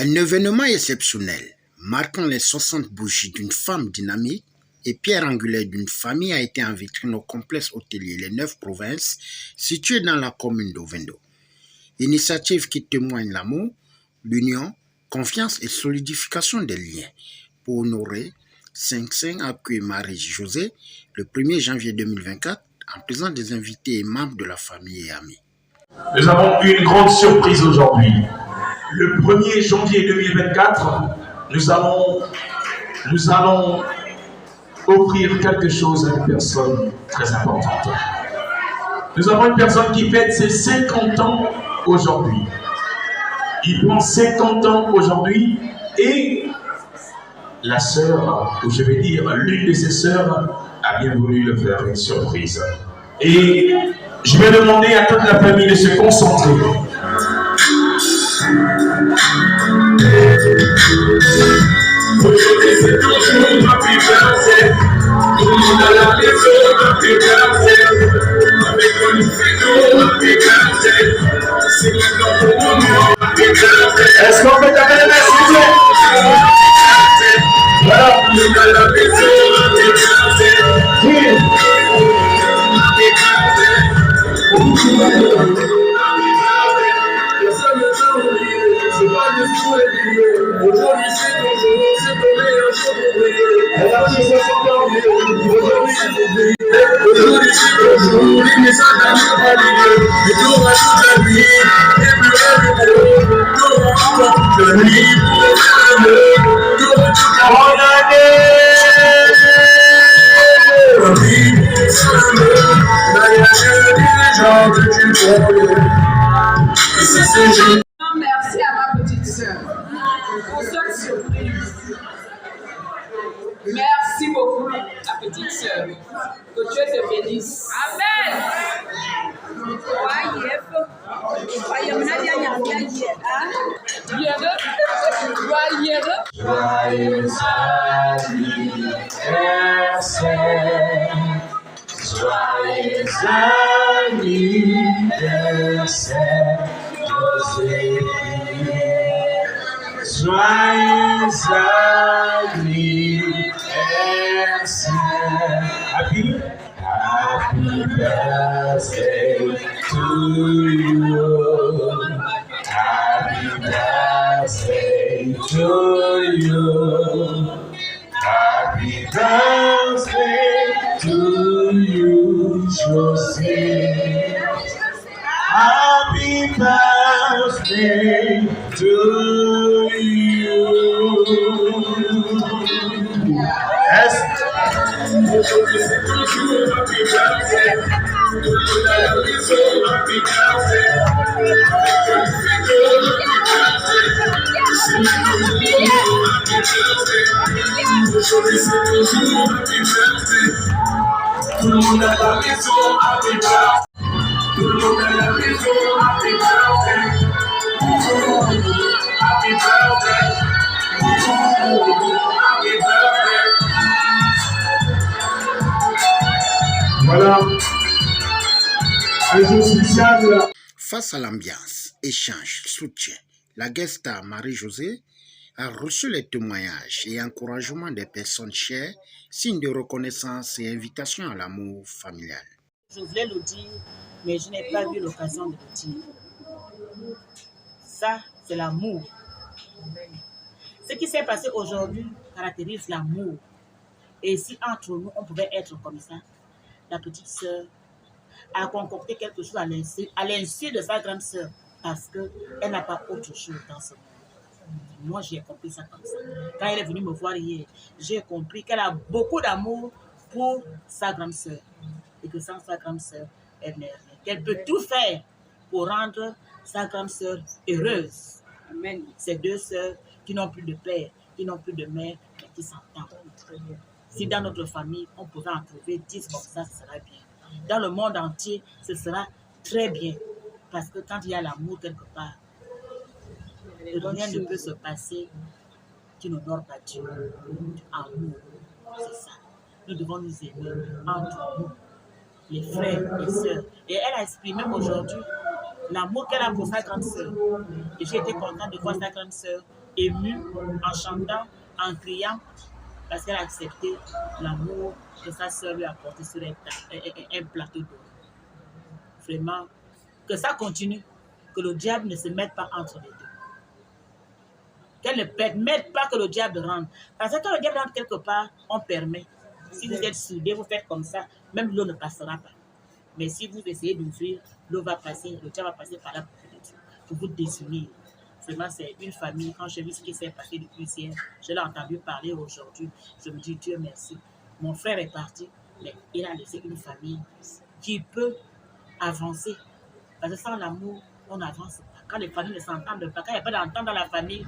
Un événement exceptionnel, marquant les 60 bougies d'une femme dynamique et pierre angulaire d'une famille a été en vitrine au complexe hôtelier Les 9 Provinces, situé dans la commune d'Ovendo. Initiative qui témoigne l'amour, l'union, confiance et solidification des liens pour honorer Saint accueilli Marie-Josée le 1er janvier 2024 en présence des invités et membres de la famille et amis. Nous avons une grande surprise aujourd'hui. Le 1er janvier 2024, nous allons offrir quelque chose à une personne très importante. Nous avons une personne qui fête ses 50 ans aujourd'hui. Il prend 50 ans aujourd'hui et la sœur, ou je vais dire l'une de ses sœurs, a bien voulu le faire une surprise. Et je vais demander à toute la famille de se concentrer. Aujourd'hui c'est ton jour, happy birthday. Tout le monde à la maison, happy birthday. Avec nous, happy birthday. C'est maintenant pour nous, happy birthday. Est-ce qu'on peut taper les mains, s'il vous plaît? Voilà. Tout le monde à la maison, happy birthday. Happy birthday. C'est pas du tout oublié. Aujourd'hui c'est ton jour, c'est ton meilleur jour pour briller. Elle a pris 60 ans, aujourd'hui c'est ton pays. Aujourd'hui c'est ton jour, les messages n'ont pas lieu. Et tu auras toute la nuit, et plus rien de beau. Tu auras encore toute la nuit pour faire le mieux. Tu auras toute la bonne année. Aujourd'hui c'est le mieux. D'ailleurs je dis les gens que tu connais. Et ça c'est juste. Merci à ma petite sœur pour cette surprise. Merci beaucoup, ma petite sœur. Que Dieu te bénisse. Amen. Joyeux anniversaire. Joyeux anniversaire. Joyeux anniversaire. Happy birthday to you. Happy birthday to you. Happy birthday to you, José. Happy birthday to you. Yes. Tout le monde à la maison, happy birthday. Tout le monde à la maison, happy birthday. Happy birthday. Happy birthday. Voilà. Un jour spécial. Face à l'ambiance, échange, soutien, la guest star Marie-Josée a reçu les témoignages et encouragements des personnes chères, signe de reconnaissance et invitation à l'amour familial. Je voulais le dire, mais je n'ai pas eu l'occasion de le dire. Ça, c'est l'amour. Ce qui s'est passé aujourd'hui caractérise l'amour. Et si entre nous, on pouvait être comme ça, la petite sœur a concocté quelque chose à l'insu de sa grande sœur parce qu'elle n'a pas autre chose dans ce monde. Moi, j'ai compris ça comme ça. Quand elle est venue me voir hier, j'ai compris qu'elle a beaucoup d'amour pour sa grande sœur. Et que sans sa grande sœur, elle n'est rien. Qu'elle peut tout faire pour rendre sa grande sœur heureuse. Amen. Ces deux sœurs qui n'ont plus de père, qui n'ont plus de mère, mais qui s'entendent. Si dans notre famille, on pouvait en trouver 10 comme ça, ce sera bien. Dans le monde entier, ce sera très bien. Parce que quand il y a l'amour quelque part, rien ne peut se passer qui n'honore pas Dieu. Amour, c'est ça. Nous devons nous aimer entre nous, les frères et sœurs. Et elle a exprimé aujourd'hui l'amour qu'elle a pour sa grande sœur. Et j'ai été contente de voir sa grande sœur émue en chantant, en criant, parce qu'elle a accepté l'amour que sa sœur lui a apporté sur un plateau d'or. Vraiment, que ça continue, que le diable ne se mette pas entre les deux. Qu'elle ne permette pas que le diable rentre. Parce que quand le diable rentre quelque part, on permet. Si vous êtes soudés, vous faites comme ça, même l'eau ne passera pas. Mais si vous essayez d'ouvrir, l'eau va passer, le diable va passer par là pour vous désunir. Vraiment, c'est une famille. Quand j'ai vu ce qui s'est passé depuis hier, je l'ai entendu parler aujourd'hui. Je me dis, Dieu merci. Mon frère est parti, mais il a laissé une famille qui peut avancer. Parce que sans l'amour, on n'avance pas. Quand les familles ne s'entendent pas, quand il n'y a pas d'entente dans la famille,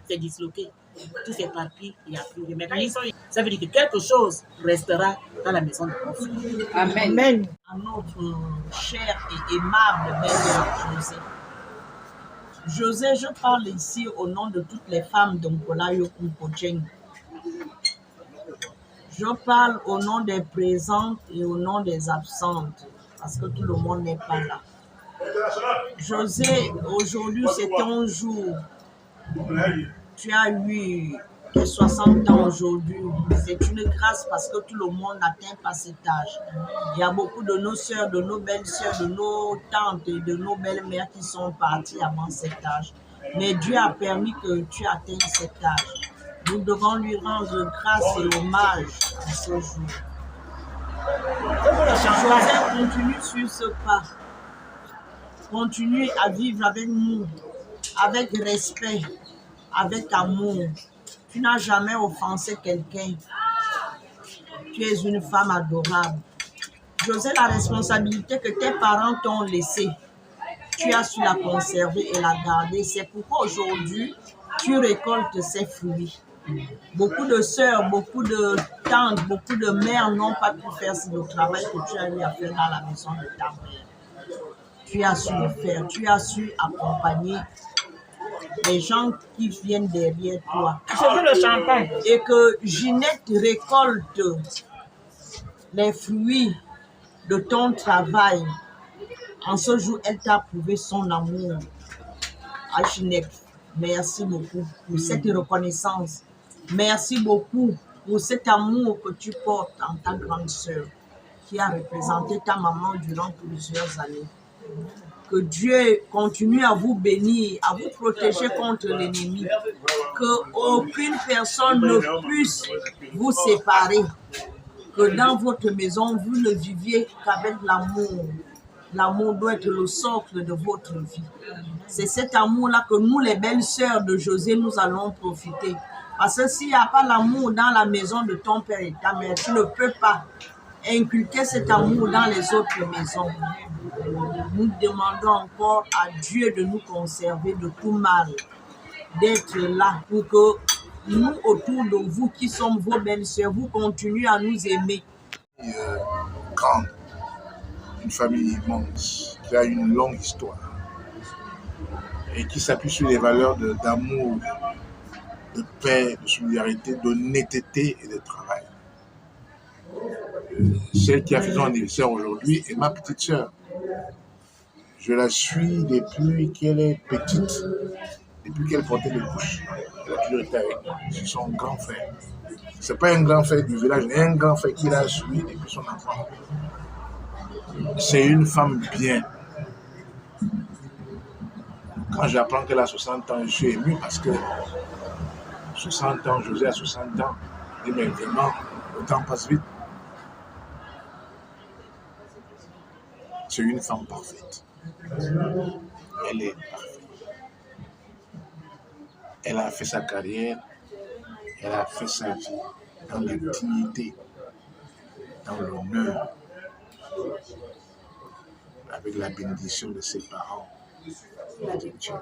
c'est disloqué. Tout s'éparpille, il n'y a plus. Mais quand ils sont, ça veut dire que quelque chose restera dans la maison de mon frère. Amen. Amen. À notre cher et aimable belle José. José, je parle ici au nom de toutes les femmes d'Ongolayo Kumpojeng. Je parle au nom des présentes et au nom des absentes, parce que tout le monde n'est pas là. José, aujourd'hui c'est ton jour. Tu as eu tes 60 ans aujourd'hui. C'est une grâce parce que tout le monde n'atteint pas cet âge. Il y a beaucoup de nos sœurs, de nos belles-sœurs, de nos tantes et de nos belles-mères qui sont parties avant cet âge. Mais Dieu a permis que tu atteignes cet âge. Nous devons lui rendre grâce et hommage à ce jour. José, continue sur ce pas. Continue à vivre avec nous, avec respect, avec amour. Tu n'as jamais offensé quelqu'un. Tu es une femme adorable. José, la responsabilité que tes parents t'ont laissée, tu as su la conserver et la garder. C'est pourquoi aujourd'hui, tu récoltes ses fruits. Beaucoup de sœurs, beaucoup de tantes, beaucoup de mères n'ont pas pu faire le travail que tu as eu à faire dans la maison de ta mère. Tu as su le faire, tu as su accompagner les gens qui viennent derrière toi. Je veux le champagne. Et que Ginette récolte les fruits de ton travail. En ce jour, elle t'a prouvé son amour. À Ginette, merci beaucoup pour cette reconnaissance. Merci beaucoup pour cet amour que tu portes en ta grande sœur, qui a représenté ta maman durant plusieurs années. Que Dieu continue à vous bénir, à vous protéger contre l'ennemi. Qu'aucune personne ne puisse vous séparer. Que dans votre maison, vous ne viviez qu'avec l'amour. L'amour doit être le socle de votre vie. C'est cet amour-là que nous, les belles sœurs de José, nous allons profiter. Parce que s'il n'y a pas l'amour dans la maison de ton père et ta mère, tu ne peux pas inculquer cet amour dans les autres maisons. Nous demandons encore à Dieu de nous conserver de tout mal, d'être là pour que nous, autour de vous qui sommes vos belles-sœurs, vous continuez à nous aimer. Grande, une famille immense, qui a une longue histoire et qui s'appuie sur les valeurs d'amour, de paix, de solidarité, d'honnêteté et de travail. Celle qui a fait son anniversaire aujourd'hui est ma petite sœur. Je la suis depuis qu'elle est petite, depuis qu'elle portait les couches. Elle a toujours été avec moi. C'est son grand frère. Ce n'est pas un grand frère du village, mais un grand frère qui l'a suivi depuis son enfant. C'est une femme bien. Quand j'apprends qu'elle a 60 ans, je suis ému parce que 60 ans, José a 60 ans. Et mais vraiment, le temps passe vite. C'est une femme parfaite. Elle est parfaite. Elle a fait sa carrière, elle a fait sa vie dans la dignité, dans l'honneur, avec la bénédiction de ses parents et de Dieu.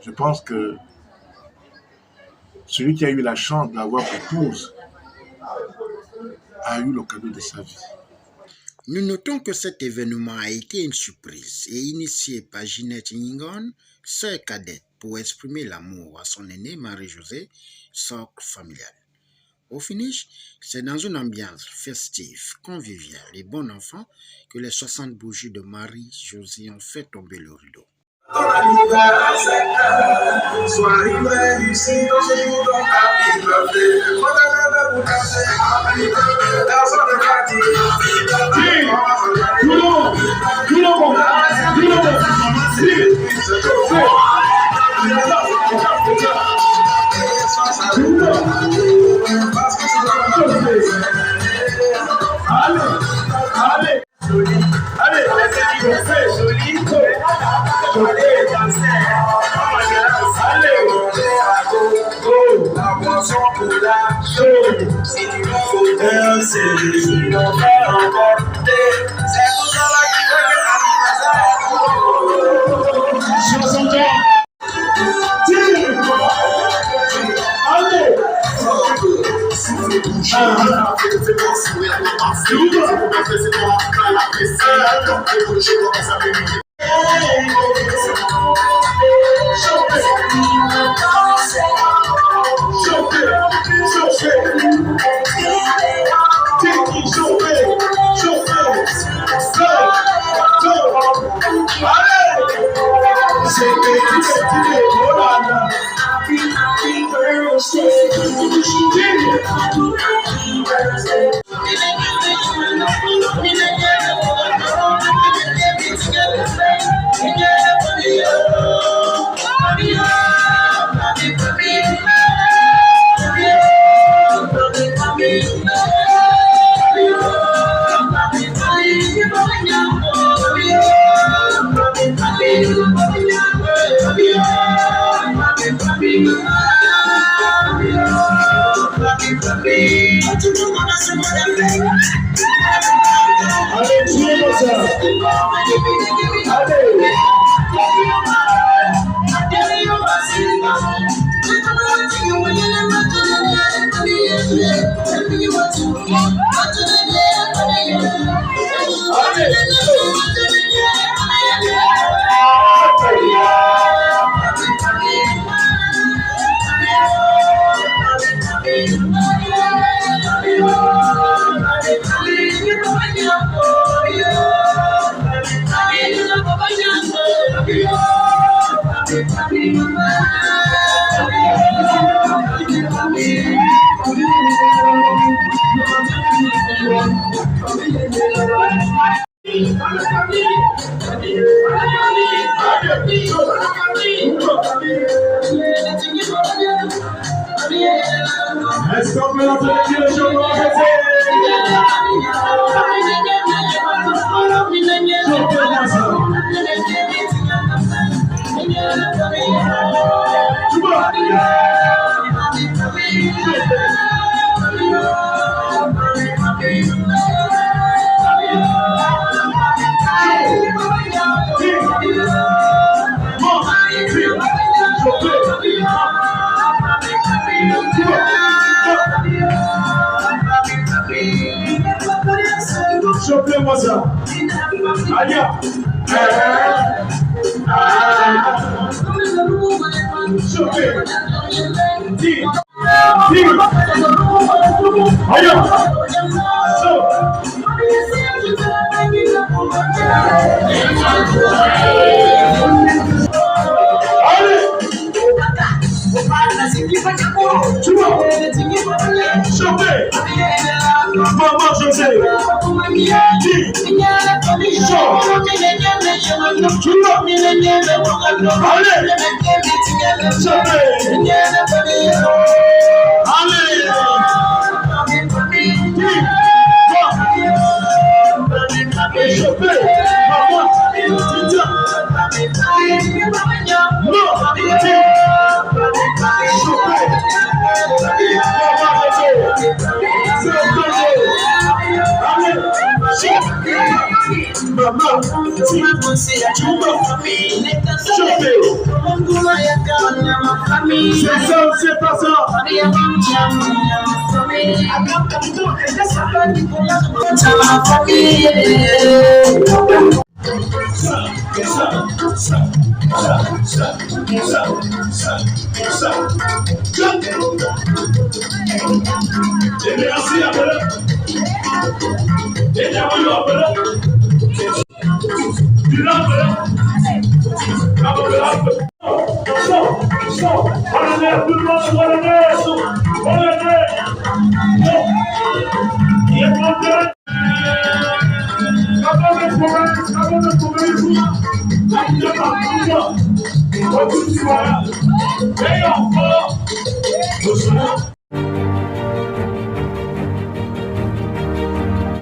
Je pense que celui qui a eu la chance d'avoir épouse a eu le cadeau de sa vie. Nous notons que cet événement a été une surprise et initié par Ginette Ningon, sœur cadette, pour exprimer l'amour à son aînée Marie-Josée, socle familiale. Au finish, c'est dans une ambiance festive, conviviale et bon enfant que les 60 bougies de Marie-Josée ont fait tomber le rideau. Ton anniversaire, sois libre ici dans ce jour donc happy birthday. On a levé pour danser, happy birthday. Personne ne va dire happy Allez, la boisson pour la chose. Si tu veux faut danser, si tu veux faire emporter, c'est pour cela qu'il veut l'anniversaire. 60 ans. Allez. Est-ce qu'on peut l'applaudir le jour de Chopez-moi ça. Aïe. Chopez. Dis. Aïe. Chopez. Maman José. Maman, tu m'as pensé à tout mon famille. C'est ça, c'est pas ça. Et merci à vous. Et à vous. Chaud. On l'honneur, tout le monde, on l'honneur. On l'honneur. Il est monté. Avant de trouver le jour, la vie de partout, au bout du soir, et encore, nous serons.